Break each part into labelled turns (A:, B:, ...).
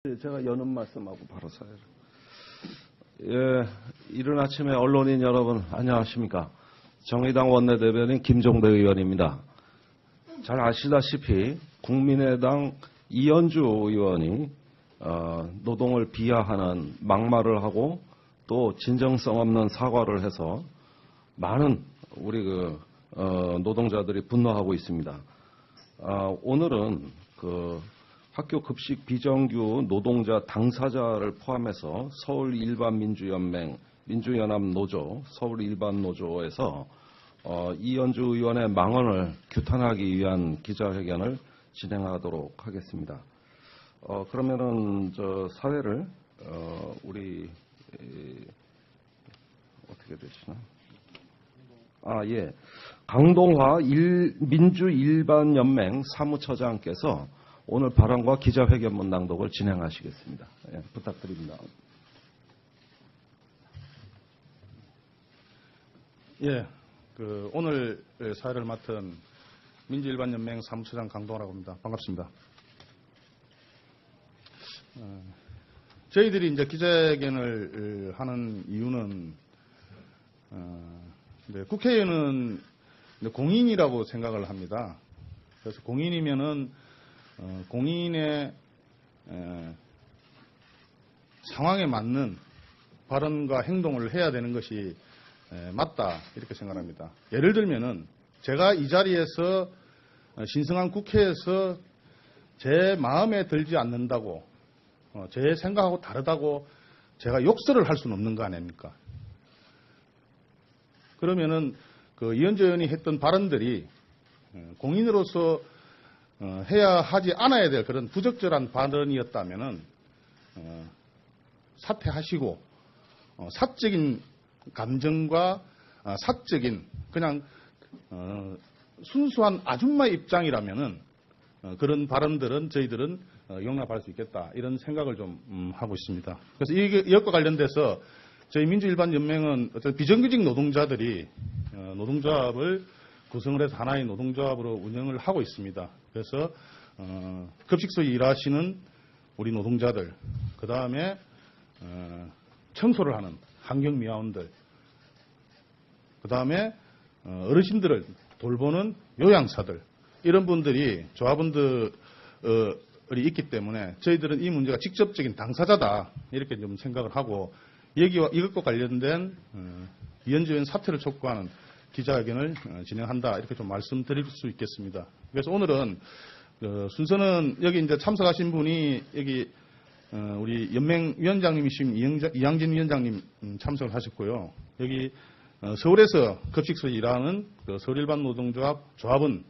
A: 제가 여는 말씀하고 바로 사회를. 예, 이른 아침에 언론인 여러분 안녕하십니까? 정의당 원내대변인 김종대 의원입니다. 잘 아시다시피 국민의당 이현주 의원이 노동을 비하하는 막말을 하고 또 진정성 없는 사과를 해서 많은 우리 노동자들이 분노하고 있습니다. 오늘은 학교 급식 비정규 노동자 당사자를 포함해서 서울 일반민주연맹, 민주연합노조, 서울 일반노조에서 이현주 의원의 망언을 규탄하기 위한 기자회견을 진행하도록 하겠습니다. 그러면은 사회를 우리 어떻게 되시나? 예. 강동화 민주일반연맹 사무처장께서 오늘 발언과 기자회견문 낭독을 진행하시겠습니다. 예, 부탁드립니다.
B: 예, 오늘 사회를 맡은 민주일반연맹 사무처장 강동화라고 합니다. 반갑습니다. 저희들이 이제 기자회견을 하는 이유는 국회의원은 공인이라고 생각을 합니다. 그래서 공인이면은 공인의 상황에 맞는 발언과 행동을 해야 되는 것이 맞다 이렇게 생각합니다. 예를 들면은 제가 이 자리에서 신성한 국회에서 제 마음에 들지 않는다고 제 생각하고 다르다고 제가 욕설을 할 수는 없는 거 아닙니까? 그러면은 이현주 의원이 했던 발언들이 공인으로서 해야 하지 않아야 될 그런 부적절한 발언이었다면은 사퇴하시고 사적인 감정과 사적인 그냥 순수한 아줌마 입장이라면은 그런 발언들은 저희들은 용납할 수 있겠다 이런 생각을 좀 하고 있습니다. 그래서 이것과 관련돼서 저희 민주일반연맹은 어떤 비정규직 노동자들이 노동조합을 구성을 해서 하나의 노동조합으로 운영을 하고 있습니다. 그래서 급식소에 일하시는 우리 노동자들, 그 다음에 청소를 하는 환경미화원들, 그 다음에 어르신들을 돌보는 요양사들, 이런 분들이 조합원들이 있기 때문에 저희들은 이 문제가 직접적인 당사자다 이렇게 좀 생각을 하고 이것과 관련된 이현주 의원 사퇴를 촉구하는 기자회견을 진행한다 이렇게 좀 말씀드릴 수 있겠습니다. 그래서 오늘은 순서는 여기 이제 참석하신 분이 여기 우리 연맹 위원장님이신 이양진 위원장님 참석을 하셨고요. 여기 서울에서 급식소에 일하는 서울일반 노동조합 조합원들이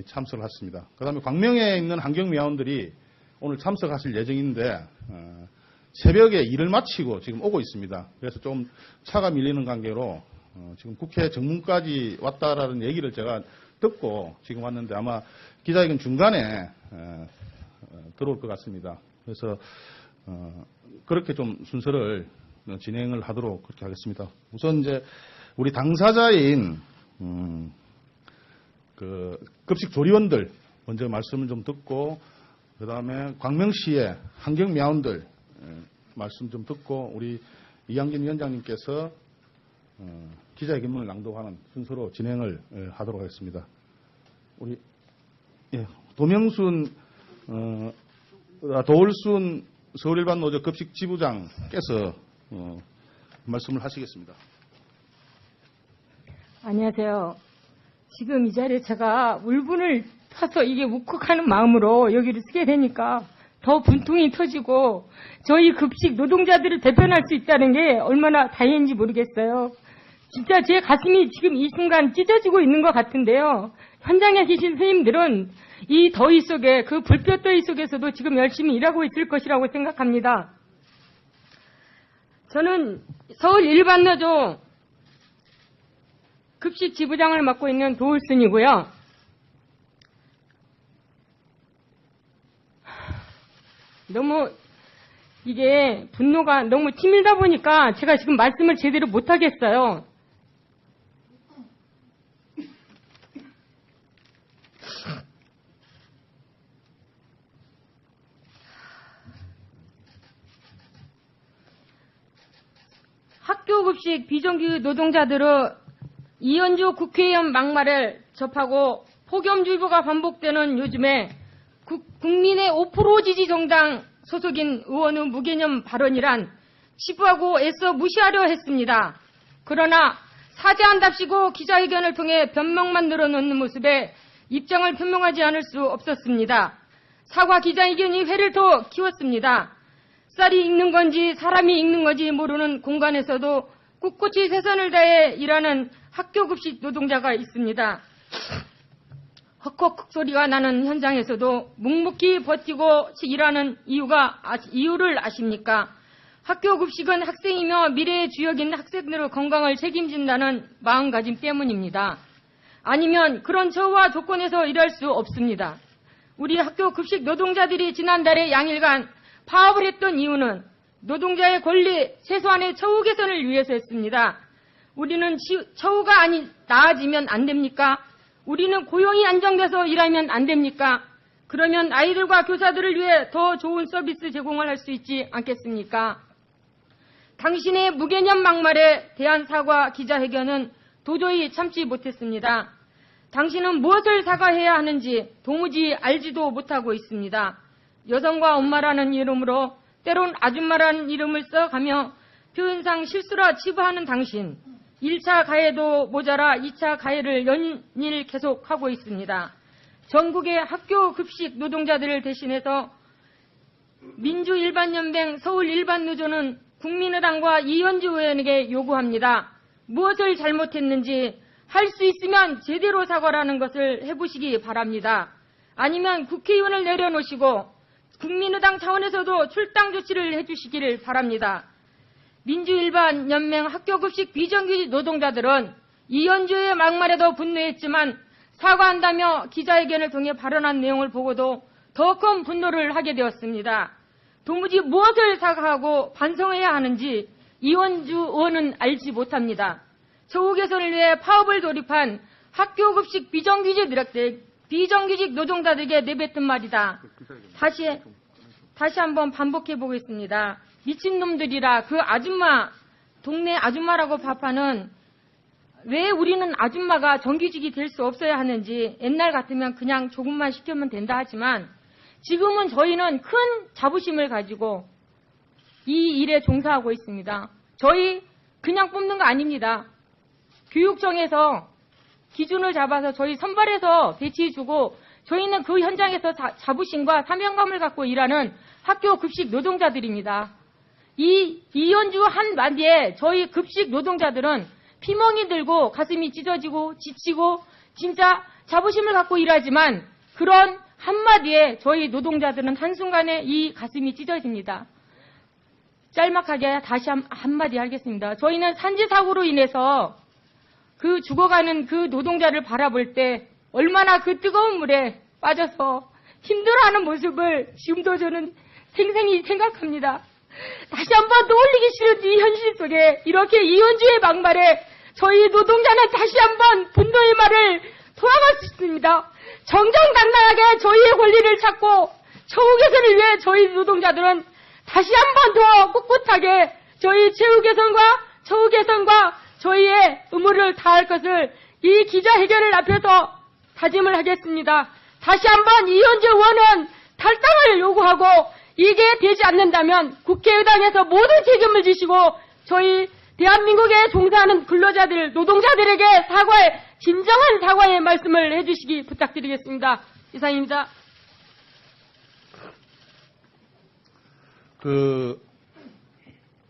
B: 참석을 했습니다. 그다음에 광명에 있는 환경미화원들이 오늘 참석하실 예정인데 새벽에 일을 마치고 지금 오고 있습니다. 그래서 좀 차가 밀리는 관계로 지금 국회 정문까지 왔다라는 얘기를 제가 듣고 지금 왔는데 아마 기자회견 중간에 들어올 것 같습니다. 그래서 그렇게 좀 순서를 진행을 하도록 그렇게 하겠습니다. 우선 이제 우리 당사자인 급식 조리원들 먼저 말씀을 좀 듣고 그 다음에 광명시의 환경미화원들 말씀 좀 듣고 우리 이양진 위원장님께서 기자회견문을 낭독하는 순서로 진행을 하도록 하겠습니다. 우리 도울순 서울일반노조 급식 지부장께서 말씀을 하시겠습니다.
C: 안녕하세요. 지금 이 자리에 제가 울분을 타서 이게 욱욱하는 마음으로 여기를 쓰게 되니까 더 분통이 터지고 저희 급식 노동자들을 대변할 수 있다는 게 얼마나 다행인지 모르겠어요. 진짜 제 가슴이 지금 이 순간 찢어지고 있는 것 같은데요. 현장에 계신 선생님들은 이 더위 속에 그 불볕 더위 속에서도 지금 열심히 일하고 있을 것이라고 생각합니다. 저는 서울 일반노조 급식 지부장을 맡고 있는 도울순이고요. 너무 이게 분노가 너무 치밀다 보니까 제가 지금 말씀을 제대로 못하겠어요. 학교급식 비정규 노동자들의 이현주 국회의원 막말을 접하고 폭염주의보가 반복되는 요즘에 국민의 5% 지지 정당 소속인 의원의 무개념 발언이란 치부하고 애써 무시하려 했습니다. 그러나 사죄한답시고 기자회견을 통해 변명만 늘어놓는 모습에 입장을 표명하지 않을 수 없었습니다. 사과 기자회견이 회를 더 키웠습니다. 쌀이 익는 건지 사람이 익는 건지 모르는 공간에서도 꿋꿋이 최선을 다해 일하는 학교급식 노동자가 있습니다. 헉헉 소리가 나는 현장에서도 묵묵히 버티고 일하는 이유를 아십니까? 학교급식은 학생이며 미래의 주역인 학생들의 건강을 책임진다는 마음가짐 때문입니다. 아니면 그런 처우와 조건에서 일할 수 없습니다. 우리 학교급식 노동자들이 지난달에 양일간 파업을 했던 이유는 노동자의 권리 최소한의 처우 개선을 위해서였습니다. 우리는 처우가 나아지면 안 됩니까? 우리는 고용이 안정돼서 일하면 안 됩니까? 그러면 아이들과 교사들을 위해 더 좋은 서비스 제공을 할 수 있지 않겠습니까? 당신의 무개념 막말에 대한 사과 기자회견은 도저히 참지 못했습니다. 당신은 무엇을 사과해야 하는지 도무지 알지도 못하고 있습니다. 여성과 엄마라는 이름으로 때론 아줌마라는 이름을 써가며 표현상 실수라 치부하는 당신. 1차 가해도 모자라 2차 가해를 연일 계속하고 있습니다. 전국의 학교 급식 노동자들을 대신해서 민주일반연맹 서울일반노조는 국민의당과 이현주 의원에게 요구합니다. 무엇을 잘못했는지 할 수 있으면 제대로 사과라는 것을 해보시기 바랍니다. 아니면 국회의원을 내려놓으시고 국민의당 차원에서도 출당 조치를 해주시기를 바랍니다. 민주일반연맹 학교급식 비정규직 노동자들은 이현주의 막말에도 분노했지만 사과한다며 기자회견을 통해 발언한 내용을 보고도 더 큰 분노를 하게 되었습니다. 도무지 무엇을 사과하고 반성해야 하는지 이현주 의원은 알지 못합니다. 처우 개선을 위해 파업을 돌입한 학교급식 비정규직 노동자들에게 내뱉은 말이다. 다시 한번 반복해 보겠습니다. 미친놈들이라 그 아줌마, 동네 아줌마라고 밥하는 왜 우리는 아줌마가 정규직이 될 수 없어야 하는지 옛날 같으면 그냥 조금만 시키면 된다 하지만 지금은 저희는 큰 자부심을 가지고 이 일에 종사하고 있습니다. 저희 그냥 뽑는 거 아닙니다. 교육청에서 기준을 잡아서 저희 선발해서 배치해주고 저희는 그 현장에서 자부심과 사명감을 갖고 일하는 학교 급식 노동자들입니다. 이현주 한마디에 저희 급식 노동자들은 피멍이 들고 가슴이 찢어지고 지치고 진짜 자부심을 갖고 일하지만 그런 한마디에 저희 노동자들은 한순간에 이 가슴이 찢어집니다. 짤막하게 다시 한마디 하겠습니다. 저희는 산지사고로 인해서 그 죽어가는 그 노동자를 바라볼 때 얼마나 그 뜨거운 물에 빠져서 힘들어하는 모습을 지금도 저는 생생히 생각합니다. 다시 한번 떠올리기 싫은 이 현실 속에 이렇게 이현주의 막말에 저희 노동자는 다시 한번 분노의 말을 토하고 싶습니다. 정정당당하게 저희의 권리를 찾고 처우 개선을 위해 저희 노동자들은 다시 한번 더 꿋꿋하게 저희 처우 개선과 저희의 의무를 다할 것을 이 기자회견을 앞에서 다짐을 하겠습니다. 다시 한번 이현주 의원은 탈당을 요구하고 이게 되지 않는다면 국회의당에서 모든 책임을 지시고 저희 대한민국에 종사하는 근로자들, 노동자들에게 진정한 사과의 말씀을 해주시기 부탁드리겠습니다. 이상입니다.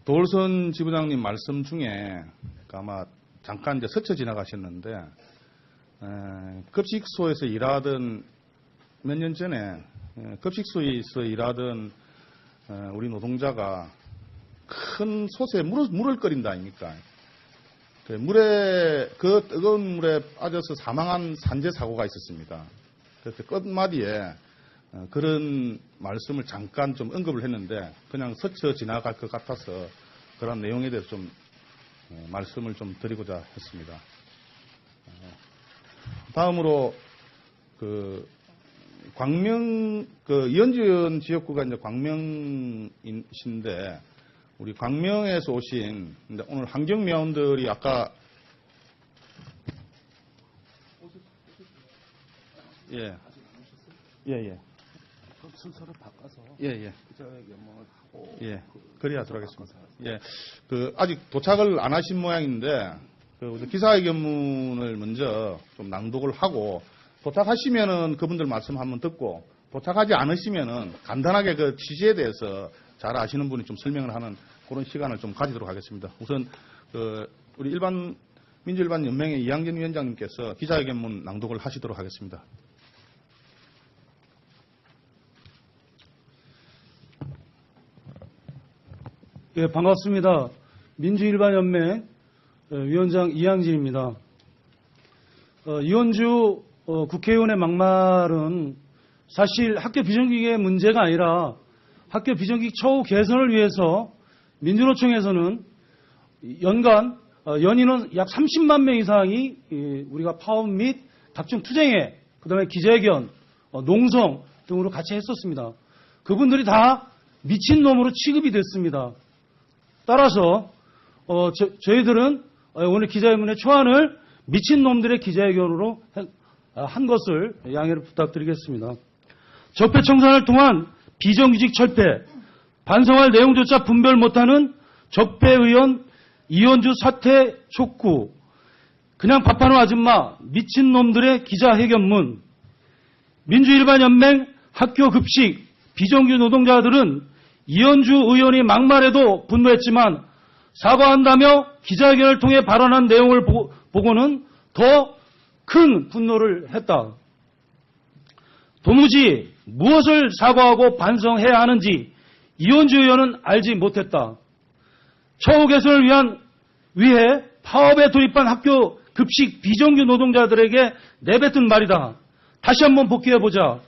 B: 도울선 지부장님 말씀 중에 아마 잠깐 이제 스쳐 지나가셨는데 급식소에서 일하던 몇 년 전에 급식소에서 일하던 우리 노동자가 큰 솥에 물을 끓인다 아닙니까? 그 뜨거운 물에 빠져서 사망한 산재 사고가 있었습니다. 그래서 끝마디에 그런 말씀을 잠깐 좀 언급을 했는데 그냥 스쳐 지나갈 것 같아서 그런 내용에 대해서 좀 말씀을 좀 드리고자 했습니다. 다음으로 이현주 의원 지역구가 이제 광명인데 우리 광명에서 오신 근데 오늘 환경미화원들이 아까 예.
A: 그럼 순서를 바꿔서
B: 예.
A: 기자회견을 하고
B: 예. 그래야 들어가겠습니다. 예. 아직 도착을 안 하신 모양인데, 기자회견문을 먼저 좀 낭독을 하고, 도착하시면은 그분들 말씀 한번 듣고, 도착하지 않으시면은 간단하게 그 취지에 대해서 잘 아시는 분이 좀 설명을 하는 그런 시간을 좀 가지도록 하겠습니다. 우선, 우리 민주일반연맹의 이항전 위원장님께서 기자회견문 낭독을 하시도록 하겠습니다.
D: 예, 반갑습니다. 민주일반연맹 위원장 이항진입니다. 이원주 국회의원의 막말은 사실 학교 비정규직의 문제가 아니라 학교 비정규직 처우 개선을 위해서 민주노총에서는 연간 연인원 약 30만 명 이상이 우리가 파업 및 각종 투쟁회, 그다음에 기자회견, 농성 등으로 같이 했었습니다. 그분들이 다 미친놈으로 취급이 됐습니다. 따라서 저희들은 오늘 기자회견문의 초안을 미친놈들의 기자회견으로 한 것을 양해를 부탁드리겠습니다. 적폐청산을 통한 비정규직 철폐, 반성할 내용조차 분별 못하는 적폐의원 이원주 사퇴 촉구, 그냥 밥하는 아줌마 미친놈들의 기자회견문, 민주일반연맹 학교급식 비정규 노동자들은 이현주 의원이 막말해도 분노했지만 사과한다며 기자회견을 통해 발언한 내용을 보고는 더 큰 분노를 했다. 도무지 무엇을 사과하고 반성해야 하는지 이현주 의원은 알지 못했다. 처우 개선을 위해 파업에 돌입한 학교 급식 비정규 노동자들에게 내뱉은 말이다. 다시 한번 복귀해보자.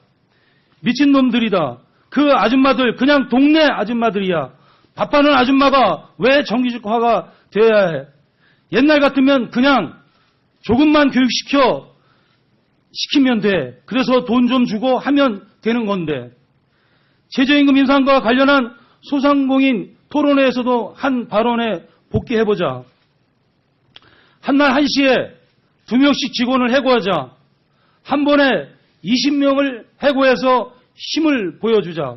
D: 미친놈들이다. 그 아줌마들 그냥 동네 아줌마들이야. 밥하는 아줌마가 왜 정규직화가 되어야 해. 옛날 같으면 그냥 조금만 시키면 돼. 그래서 돈 좀 주고 하면 되는 건데. 최저임금 인상과 관련한 소상공인 토론회에서도 한 발언에 복귀해보자. 한날 1시에 2명씩 직원을 해고하자. 한 번에 20명을 해고해서 힘을 보여주자.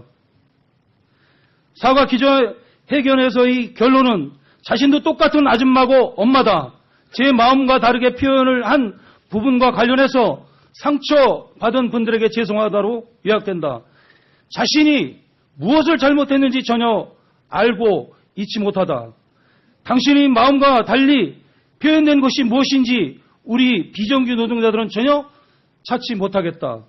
D: 사과 기자회견에서의 결론은 자신도 똑같은 아줌마고 엄마다. 제 마음과 다르게 표현을 한 부분과 관련해서 상처받은 분들에게 죄송하다로 요약된다. 자신이 무엇을 잘못했는지 전혀 알고 잊지 못하다. 당신의 마음과 달리 표현된 것이 무엇인지 우리 비정규 노동자들은 전혀 찾지 못하겠다.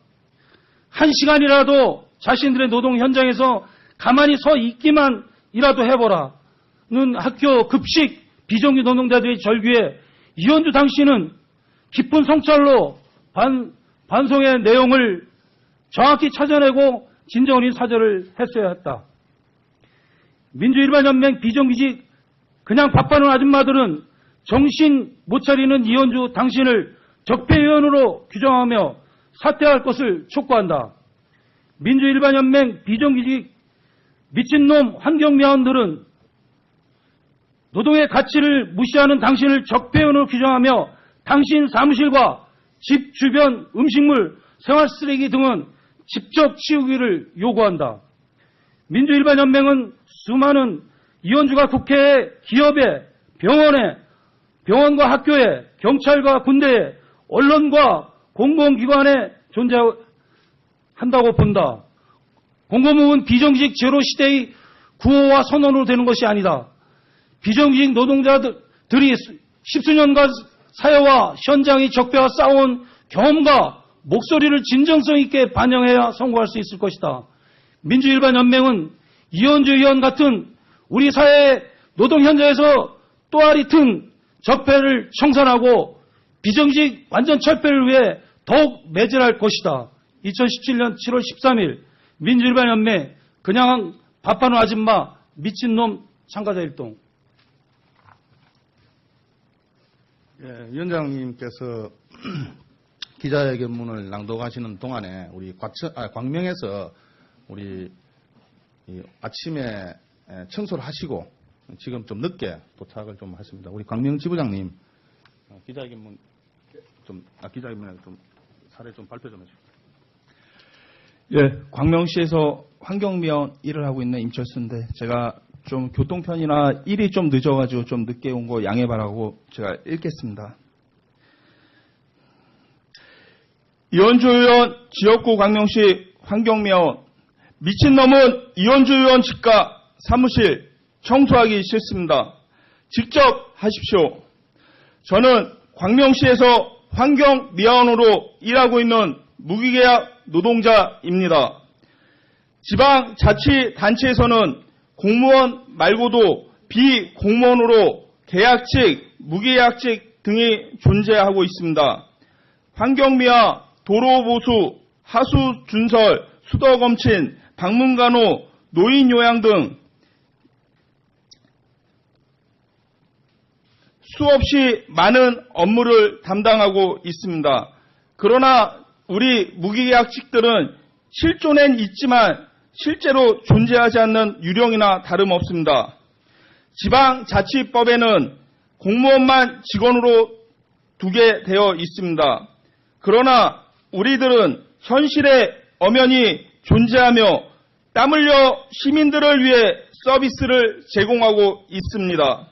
D: 한 시간이라도 자신들의 노동 현장에서 가만히 서 있기만이라도 해보라는 학교 급식 비정규 노동자들의 절규에 이현주 당신은 깊은 성찰로 반성의 내용을 정확히 찾아내고 진정어린 사죄를 했어야 했다. 민주일반연맹 비정규직 그냥 밥하는 아줌마들은 정신 못 차리는 이현주 당신을 적폐위원으로 규정하며 사퇴할 것을 촉구한다. 민주일반연맹 비정규직 미친놈 환경미화원들은 노동의 가치를 무시하는 당신을 적폐위원으로 규정하며 당신 사무실과 집 주변 음식물, 생활쓰레기 등은 직접 치우기를 요구한다. 민주일반연맹은 수많은 이현주가 국회에, 기업에, 병원에, 병원과 학교에, 경찰과 군대에, 언론과 공공기관에 존재한다고 본다. 공공부문 비정규직 제로 시대의 구호와 선언으로 되는 것이 아니다. 비정규직 노동자들이 십수년간 사회와 현장의 적폐와 싸운 경험과 목소리를 진정성 있게 반영해야 성공할 수 있을 것이다. 민주일반연맹은 이현주 의원 같은 우리 사회 노동 현장에서 또아리 튼 적폐를 청산하고 비정규직 완전 철폐를 위해 더욱 매진할 것이다. 2017년 7월 13일 민주일반연맹 그냥 밥하는 아줌마 미친놈 참가자 일동.
B: 예, 위원장님께서 기자회견문을 낭독하시는 동안에 우리 광명에서 우리 아침에 청소를 하시고 지금 좀 늦게 도착을 좀 했습니다. 우리 광명 지부장님 기자회견문 기자회견문에 좀 사례 좀 발표 좀 해주세요.
E: 예, 광명시에서 환경미화원 일을 하고 있는 임철수인데 제가 좀 교통편이나 일이 좀 늦어가지고 좀 늦게 온 거 양해 바라고 제가 읽겠습니다. 이원주 의원 지역구 광명시 환경미화원 미친놈은 이원주 의원 집과 사무실 청소하기 싫습니다. 직접 하십시오. 저는 광명시에서 환경미화원으로 일하고 있는 무기계약 노동자입니다. 지방자치단체에서는 공무원 말고도 비공무원으로 계약직, 무계약직 등이 존재하고 있습니다. 환경미화, 도로보수, 하수준설, 수도검친, 방문간호, 노인요양 등 수없이 많은 업무를 담당하고 있습니다. 그러나 우리 무기계약직들은 실존엔 있지만 실제로 존재하지 않는 유령이나 다름없습니다. 지방자치법에는 공무원만 직원으로 두게 되어 있습니다. 그러나 우리들은 현실에 엄연히 존재하며 땀 흘려 시민들을 위해 서비스를 제공하고 있습니다.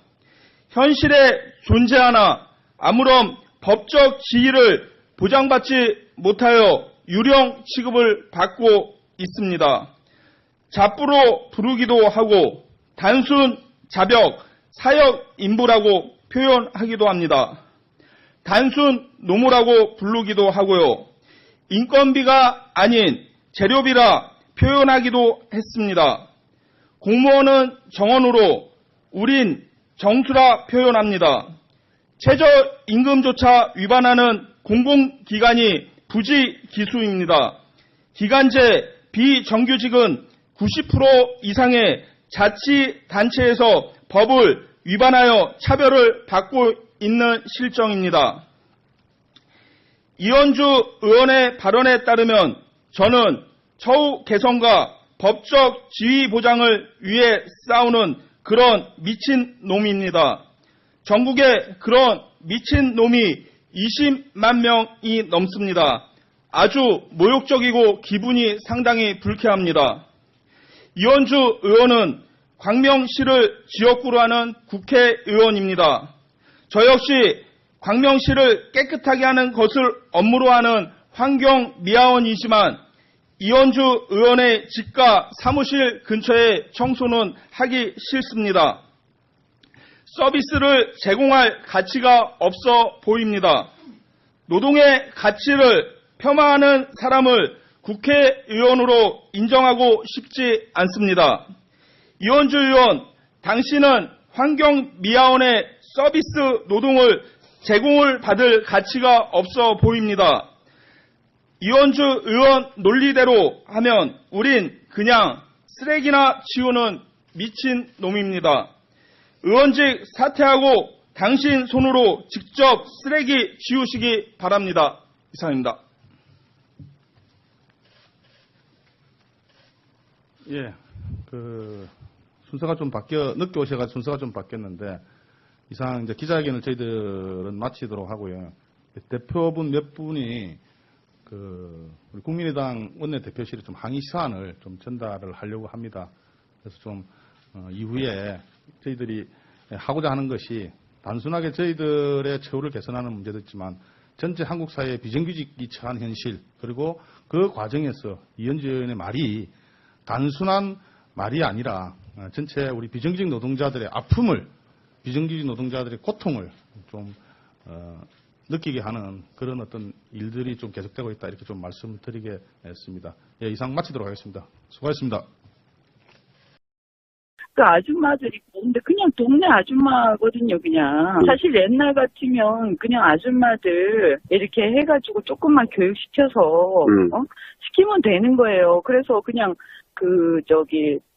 E: 현실에 존재하나 아무런 법적 지위를 보장받지 못하여 유령 취급을 받고 있습니다. 잡부로 부르기도 하고 단순 자벽, 사역 인부라고 표현하기도 합니다. 단순 노무라고 부르기도 하고요. 인건비가 아닌 재료비라 표현하기도 했습니다. 공무원은 정원으로 우린 정수라 표현합니다. 최저임금조차 위반하는 공공기관이 부지기수입니다. 기간제 비정규직은 90% 이상의 자치단체에서 법을 위반하여 차별을 받고 있는 실정입니다. 이원주 의원의 발언에 따르면 저는 처우 개선과 법적 지위 보장을 위해 싸우는 그런 미친놈입니다. 전국에 그런 미친놈이 20만 명이 넘습니다. 아주 모욕적이고 기분이 상당히 불쾌합니다. 이원주 의원은 광명시를 지역구로 하는 국회의원입니다. 저 역시 광명시를 깨끗하게 하는 것을 업무로 하는 환경미화원이지만 이원주 의원의 집과 사무실 근처에 청소는 하기 싫습니다. 서비스를 제공할 가치가 없어 보입니다. 노동의 가치를 폄하하는 사람을 국회의원으로 인정하고 싶지 않습니다. 이원주 의원, 당신은 환경미화원의 서비스 노동을 제공을 받을 가치가 없어 보입니다. 이원주 의원 논리대로 하면 우린 그냥 쓰레기나 치우는 미친 놈입니다. 의원직 사퇴하고 당신 손으로 직접 쓰레기 치우시기 바랍니다. 이상입니다.
B: 예, 순서가 좀 늦게 오셔가지고 순서가 좀 바뀌었는데, 이상 이제 기자회견을 저희들은 마치도록 하고요. 대표분 몇 분이 우리 국민의당 원내대표실에 좀 항의 사안을 좀 전달을 하려고 합니다. 그래서 좀, 이후에 저희들이 하고자 하는 것이 단순하게 저희들의 처우를 개선하는 문제도 있지만 전체 한국 사회의 비정규직이 처한 현실, 그리고 그 과정에서 이현주 의원의 말이 단순한 말이 아니라 전체 우리 비정규직 노동자들의 아픔을, 비정규직 노동자들의 고통을 좀 느끼게 하는 그런 어떤 일들이 좀 계속되고 있다, 이렇게 좀 말씀드리겠습니다. 예, 이상 마치도록 하겠습니다. 수고하셨습니다.
F: 그 아줌마들이 근데 그냥 동네 아줌마거든요, 그냥. 사실 옛날 같으면 그냥 아줌마들 이렇게 해가지고 조금만 교육시켜서 시키면 되는 거예요. 그래서 그냥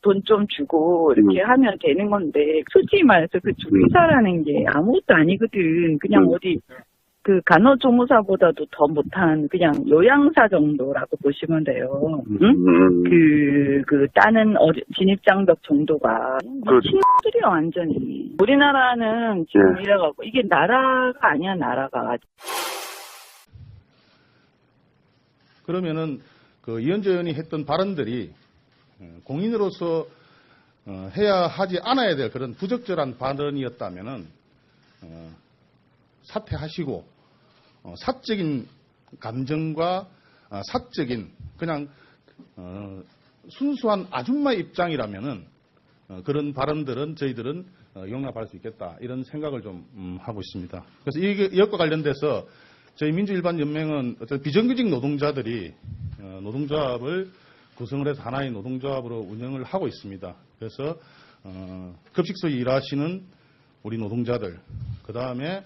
F: 돈 좀 주고 이렇게 하면 되는 건데, 솔직히 말해서 그 주기사라는 게 아무것도 아니거든. 그냥 어디 그 간호조무사보다도 더 못한 그냥 요양사 정도라고 보시면 돼요. 응? 그 따는 진입장벽 정도가 친구들이요 완전히. 우리나라는 지금 이래가고 이게 나라가 아니야 나라가.
B: 그러면은 그 이현주 의원이 했던 발언들이 공인으로서 해야 하지 않아야 될 그런 부적절한 발언이었다면은 사퇴하시고 사적인 감정과 사적인 그냥 순수한 아줌마의 입장이라면은 그런 발언들은 저희들은 용납할 수 있겠다 이런 생각을 좀 하고 있습니다. 그래서 이것과 관련돼서 저희 민주일반연맹은 어떤 비정규직 노동자들이 노동조합을 구성을 해서 하나의 노동조합으로 운영을 하고 있습니다. 그래서 급식소 일하시는 우리 노동자들, 그 다음에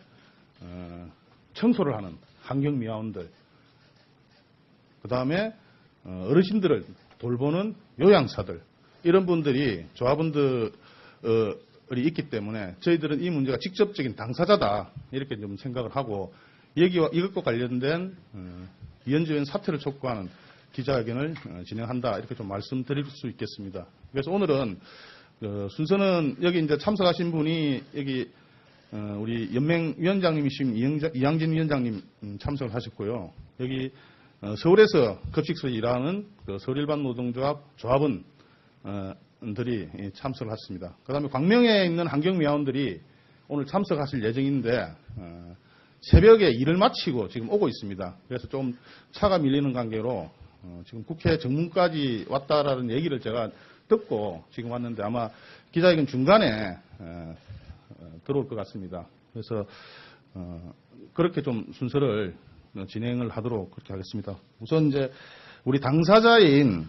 B: 청소를 하는 환경미화원들, 그 다음에 어르신들을 돌보는 요양사들, 이런 분들이 조합원들이 있기 때문에 저희들은 이 문제가 직접적인 당사자다 이렇게 좀 생각을 하고 이것과 관련된 이현주 의원 사퇴를 촉구하는 기자회견을 진행한다 이렇게 좀 말씀드릴 수 있겠습니다. 그래서 오늘은 순서는 여기 이제 참석하신 분이 여기 우리 연맹 위원장님이신 이양진 위원장님 참석을 하셨고요. 여기 서울에서 급식소에 일하는 그 서울일반 노동조합 조합원들이 참석을 했습니다. 그다음에 광명에 있는 환경미화원들이 오늘 참석하실 예정인데 새벽에 일을 마치고 지금 오고 있습니다. 그래서 좀 차가 밀리는 관계로 지금 국회 정문까지 왔다라는 얘기를 제가 듣고 지금 왔는데 아마 기자회견 중간에 들어올 것 같습니다. 그래서 그렇게 좀 순서를 진행을 하도록 그렇게 하겠습니다. 우선 이제 우리 당사자인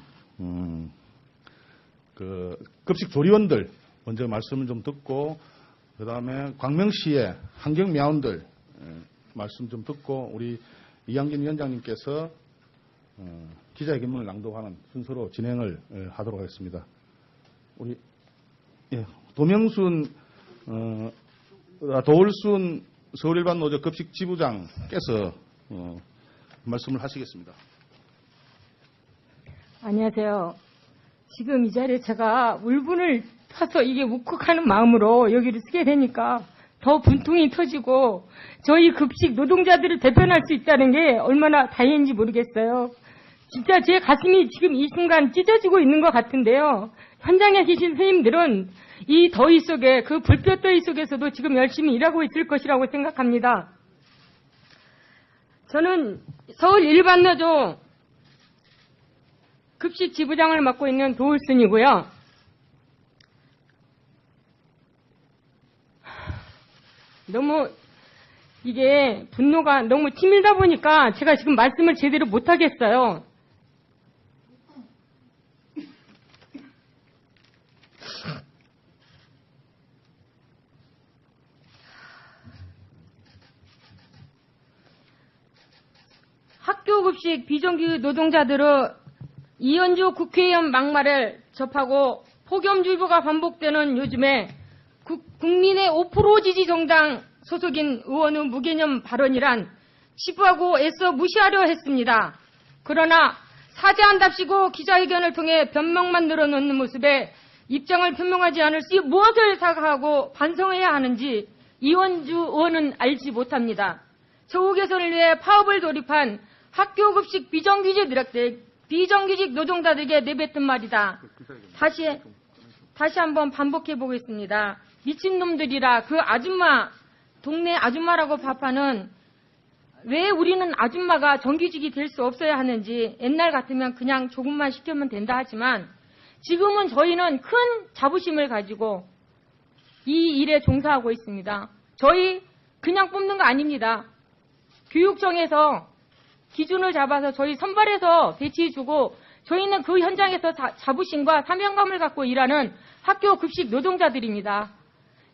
B: 그 급식 조리원들 먼저 말씀을 좀 듣고 그 다음에 광명시의 환경미화원들 말씀 좀 듣고 우리 이양진 위원장님께서 기자회견문을 낭독하는 순서로 진행을 하도록 하겠습니다. 우리 도울순 서울일반노조 급식지부장께서 말씀을 하시겠습니다.
C: 안녕하세요. 지금 이 자리에 제가 울분을 타서 이게 욱욱하는 마음으로 여기를 쓰게 되니까 더 분통이 터지고 저희 급식 노동자들을 대변할 수 있다는 게 얼마나 다행인지 모르겠어요. 진짜 제 가슴이 지금 이 순간 찢어지고 있는 것 같은데요. 현장에 계신 선생님들은 이 더위 속에 그 불볕 더위 속에서도 지금 열심히 일하고 있을 것이라고 생각합니다. 저는 서울 일반노조 급식 지부장을 맡고 있는 도울순이고요. 너무 이게 분노가 너무 치밀다 보니까 제가 지금 말씀을 제대로 못하겠어요. 학교급식 비정규 노동자들의 이현주 국회의원 막말을 접하고 폭염주의보가 반복되는 요즘에 국민의 5% 지지 정당 소속인 의원의 무개념 발언이란 치부하고 애써 무시하려 했습니다. 그러나 사죄한답시고 기자회견을 통해 변명만 늘어놓는 모습에 입장을 표명하지 않을 시 무엇을 사과하고 반성해야 하는지 이현주 의원은 알지 못합니다. 처우 개선을 위해 파업을 돌입한 학교급식 비정규직 노동자들에게 내뱉은 말이다. 다시 한번 반복해 보겠습니다. 미친놈들이라 그 아줌마, 동네 아줌마라고 밥하는 왜 우리는 아줌마가 정규직이 될 수 없어야 하는지 옛날 같으면 그냥 조금만 시키면 된다 하지만 지금은 저희는 큰 자부심을 가지고 이 일에 종사하고 있습니다. 저희 그냥 뽑는 거 아닙니다. 교육청에서 기준을 잡아서 저희 선발해서 배치해주고 저희는 그 현장에서 자부심과 사명감을 갖고 일하는 학교 급식 노동자들입니다.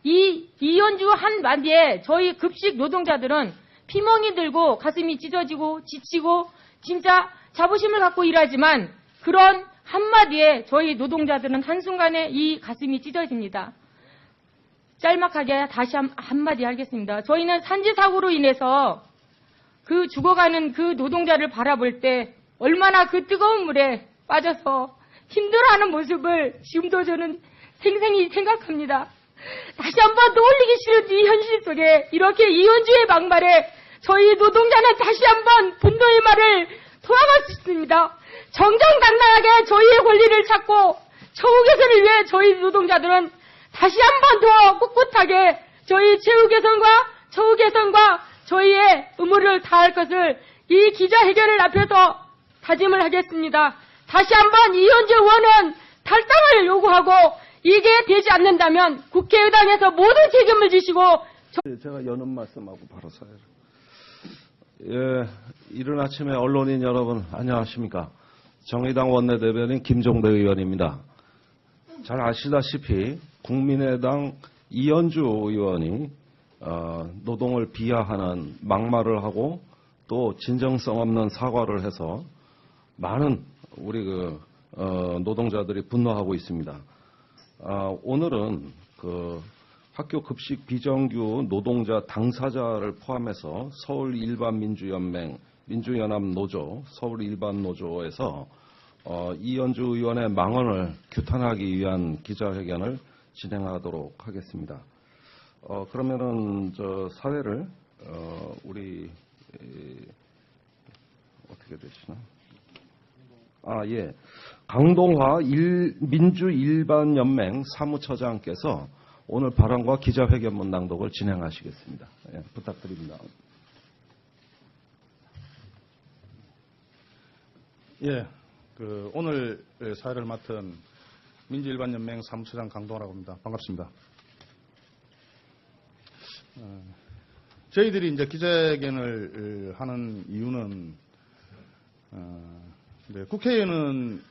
C: 이 이현주 한마디에 저희 급식 노동자들은 피멍이 들고 가슴이 찢어지고 지치고 진짜 자부심을 갖고 일하지만 그런 한마디에 저희 노동자들은 한순간에 이 가슴이 찢어집니다. 짤막하게 다시 한마디 하겠습니다. 저희는 산지사고로 인해서 그 죽어가는 그 노동자를 바라볼 때 얼마나 그 뜨거운 물에 빠져서 힘들어하는 모습을 지금도 저는 생생히 생각합니다. 다시 한번 떠올리기 싫은 이 현실 속에 이렇게 이현주의 막말에 저희 노동자는 다시 한번 분노의 말을 토하고 싶습니다. 정정당당하게 저희의 권리를 찾고 처우 개선을 위해 저희 노동자들은 다시 한번 더 꿋꿋하게 저희 채우 개선과 처우 개선과 저희의 의무를 다할 것을 이 기자회견을 앞에서 다짐을 하겠습니다. 다시 한번 이현주 의원은 탈당을 요구하고 이게 되지 않는다면 국회의당에서 모든 책임을 지시고
A: 제가 여는 말씀하고 바로 사회를. 예, 이른 아침에 언론인 여러분 안녕하십니까? 정의당 원내대변인 김종대 의원입니다. 잘 아시다시피 국민의당 이현주 의원이 노동을 비하하는 막말을 하고 또 진정성 없는 사과를 해서 많은 우리 노동자들이 분노하고 있습니다. 오늘은 학교 급식 비정규 노동자 당사자를 포함해서 서울 일반민주연맹, 민주연합노조, 서울 일반노조에서 이현주 의원의 망언을 규탄하기 위한 기자회견을 진행하도록 하겠습니다. 그러면은 사회를 우리 어떻게 되시나? 예. 강동화 민주일반연맹 사무처장께서 오늘 발언과 기자회견문 낭독을 진행하시겠습니다. 예, 부탁드립니다.
B: 예, 오늘 사회를 맡은 민주일반연맹 사무처장 강동화라고 합니다. 반갑습니다. 저희들이 이제 기자회견을 하는 이유는 국회의원은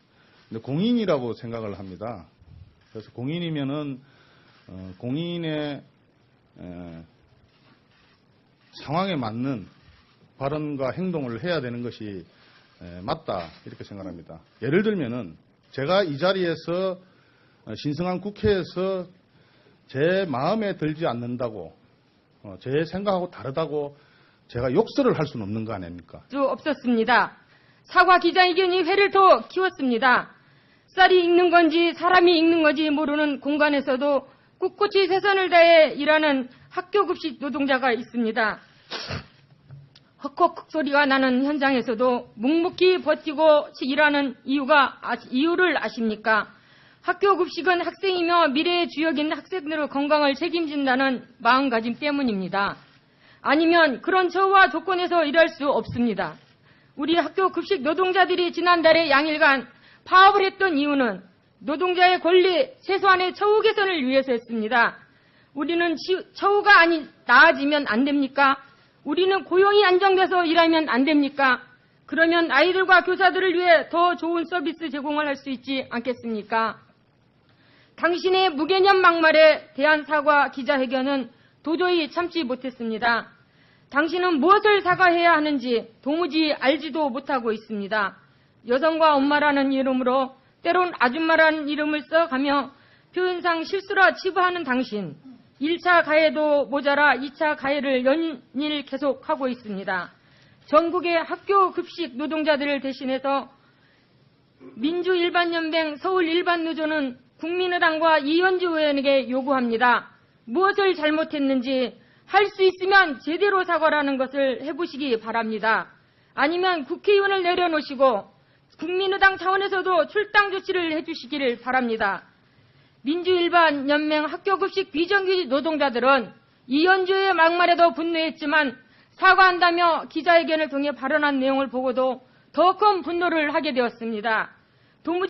B: 공인이라고 생각을 합니다. 그래서 공인이면은 공인의 상황에 맞는 발언과 행동을 해야 되는 것이 맞다 이렇게 생각합니다. 예를 들면은 제가 이 자리에서 신성한 국회에서 제 마음에 들지 않는다고 제 생각하고 다르다고 제가 욕설을 할 수는 없는 거 아닙니까?
C: 없었습니다. 사과 기자회견이 회를 더 키웠습니다. 쌀이 익는 건지 사람이 익는 건지 모르는 공간에서도 꿋꿋이 최선을 다해 일하는 학교급식 노동자가 있습니다. 헉헉 소리가 나는 현장에서도 묵묵히 버티고 일하는 이유를 아십니까? 학교급식은 학생이며 미래의 주역인 학생들의 건강을 책임진다는 마음가짐 때문입니다. 아니면 그런 처우와 조건에서 일할 수 없습니다. 우리 학교급식 노동자들이 지난달에 양일간 파업을 했던 이유는 노동자의 권리 최소한의 처우 개선을 위해서였습니다. 우리는 처우가 나아지면 안 됩니까? 우리는 고용이 안정돼서 일하면 안 됩니까? 그러면 아이들과 교사들을 위해 더 좋은 서비스 제공을 할 수 있지 않겠습니까? 당신의 무개념 막말에 대한 사과 기자회견은 도저히 참지 못했습니다. 당신은 무엇을 사과해야 하는지 도무지 알지도 못하고 있습니다. 여성과 엄마라는 이름으로 때론 아줌마라는 이름을 써가며 표현상 실수라 치부하는 당신. 1차 가해도 모자라 2차 가해를 연일 계속하고 있습니다. 전국의 학교 급식 노동자들을 대신해서 민주일반연맹 서울일반노조는 국민의당과 이현주 의원에게 요구합니다. 무엇을 잘못했는지 할 수 있으면 제대로 사과라는 것을 해보시기 바랍니다. 아니면 국회의원을 내려놓으시고 국민의당 차원에서도 출당 조치를 해주시기를 바랍니다. 민주일반연맹 학교급식 비정규직 노동자들은 이현주의 막말에도 분노했지만 사과한다며 기자회견을 통해 발언한 내용을 보고도 더 큰 분노를 하게 되었습니다. 도무지